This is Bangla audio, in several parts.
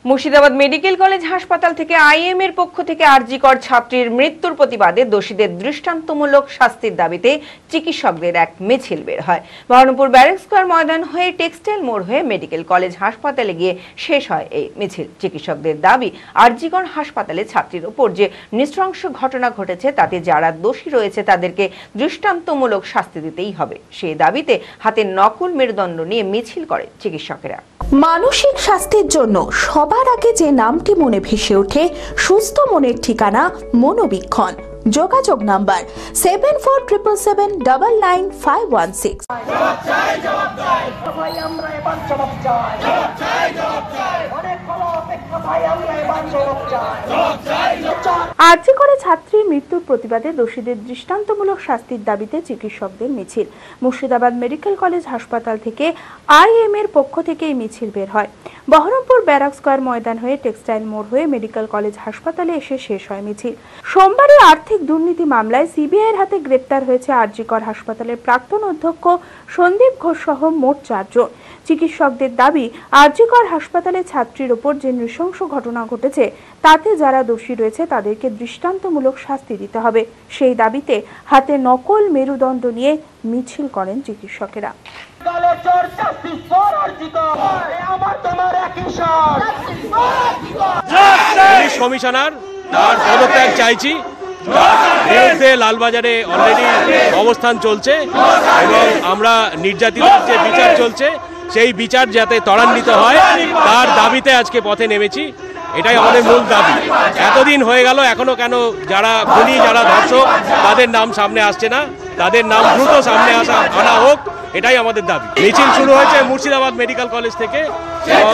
মুর্শিদাবাদ মেডিকেল কলেজ হাসপাতাল থেকে আইএম এর পক্ষ থেকে আরজিকর ছাত্রীর মৃত্যুর প্রতিবাদে দোষীদের দৃষ্টান্তমূলক শাস্তির দাবিতে চিকিৎসকদের এক মিছিল বের হয়। বহরমপুর ব্যারেক স্কয়ার ময়দান হয়ে টেক্সটাইল মোড় হয়ে মেডিকেল কলেজ হাসপাতালে গিয়ে শেষ হয় এই মিছিল। চিকিৎসকদের দাবি, আরজিকর হাসপাতালে ছাত্রীর উপর যে নৃশংস ঘটনা ঘটেছে তাতে যারা দোষী রয়েছে তাদেরকে দৃষ্টান্তমূলক শাস্তি দিতেই হবে। সেই দাবিতে হাতে নকল মেরুদণ্ড নিয়ে মিছিল করে চিকিৎসকেরা। মানসিক স্বাস্থ্যের জন্য সবার আগে যে নামটি মনে ভেসে ওঠে, সুস্থ মনের ঠিকানা মনোবীক্ষণ। যোগাযোগ নাম্বার 7477799516। আরজি করে ছাত্রীর মৃত্যুর প্রতিবাদে দোষীদের দৃষ্টান্তমূলক শাস্তির দাবিতে চিকিৎসকদের মিছিল। মুর্শিদাবাদ মেডিকেল কলেজ হাসপাতাল থেকে আইএম এর পক্ষ থেকে এই মিছিল বের হয়। বহরমপুর ব্যারাক স্কয়ার ময়দান হয়ে টেক্সটাইল মোড় হয়ে মেডিকেল কলেজ হাসপাতালে এসে শেষ হয় মিছিল। সোমবারই আর্থিক দুর্নীতি মামলায় সিবিআই এর হাতে গ্রেপ্তার হয়েছে আরজিকর হাসপাতালের প্রাক্তন অধ্যক্ষ সন্দীপ ঘোষ সহ মোট 4 জন। চিকিৎসকদের দাবি, আরজিকর হাসপাতালে ছাত্রীর ওপর যে নৃশংস ঘটনা ঘটেছে তাতে যারা দোষী রয়েছে তাদেরকে দৃষ্টান্তমূলক শাস্তি দিতে হবে। সেই দাবিতে হাতে নকল মেরুদণ্ড নিয়ে মিছিল করেন চিকিৎসকেরা। কমিশনার তার পদত্যাগ চাইছি। বিরুদ্ধে লালবাজারে অলরেডি অবস্থান চলছে এবং আমরা নির্যাতিতদের যে বিচার চলছে সেই বিচার যাতে ত্বরান্বিত হয় তার দাবিতে আজকে পথে নেমেছি। এটাই আমাদের মূল দাবি। এতদিন হয়ে গেল, এখনো কেন যারা খুনি, যারা ধর্ষক তাদের নাম সামনে আসছে না? তাদের নাম দ্রুত সামনে আনা হোক, এটাই আমাদের দাবি। মিছিল শুরু হয়েছে মুর্শিদাবাদ মেডিকেল কলেজ থেকে এবং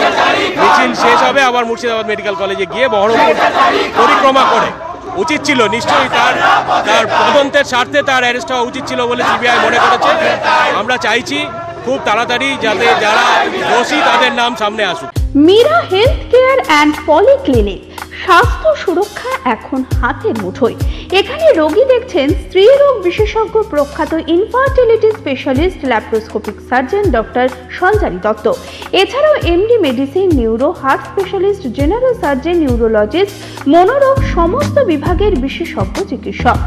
মিছিল শেষ হবে আবার মুর্শিদাবাদ মেডিকেল কলেজে গিয়ে বহরমপুর পরিক্রমা করে। উচিত ছিল, নিশ্চয়ই তার তদন্তের স্বার্থে তার অ্যারেস্ট হওয়া উচিত ছিল বলে সিবিআই মনে করেছে। আমরা চাইছি খুব তাড়াতাড়ি যাতে যারা দোষী তাদের নাম সামনে আসুক। Meera health care and polyclinic, স্বাস্থ্য সুরক্ষা এখন হাতের মুঠোয়। এখানে রোগী দেখছেন স্ত্রীরোগ বিশেষজ্ঞ, প্রখ্যাত infertility specialist laparoscopic surgeon doctor Sanjari Dutta. এছাড়াও MD medicine, neuro, heart specialist, general surgeon, neurologist, মনোরোগ সমস্ত বিভাগের বিশেষজ্ঞ চিকিৎসক।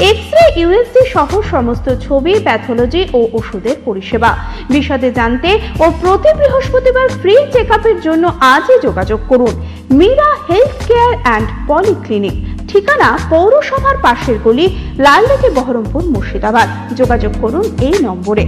এক্স-রে, ইউএসজি সহ সমস্ত ছবি, প্যাথোলজি ও ওষুধের পরিষেবা। বিশদে জানতে ও প্রতি বৃহস্পতিবার ফ্রি চেকআপের জন্য আজই যোগাযোগ করুন। Meera health care and polyclinic, ঠিকানা পৌরসভার পাশের গলি, লালদিঘি, বহরমপুর, মুর্শিদাবাদ। যোগাযোগ করুন এই নম্বরে।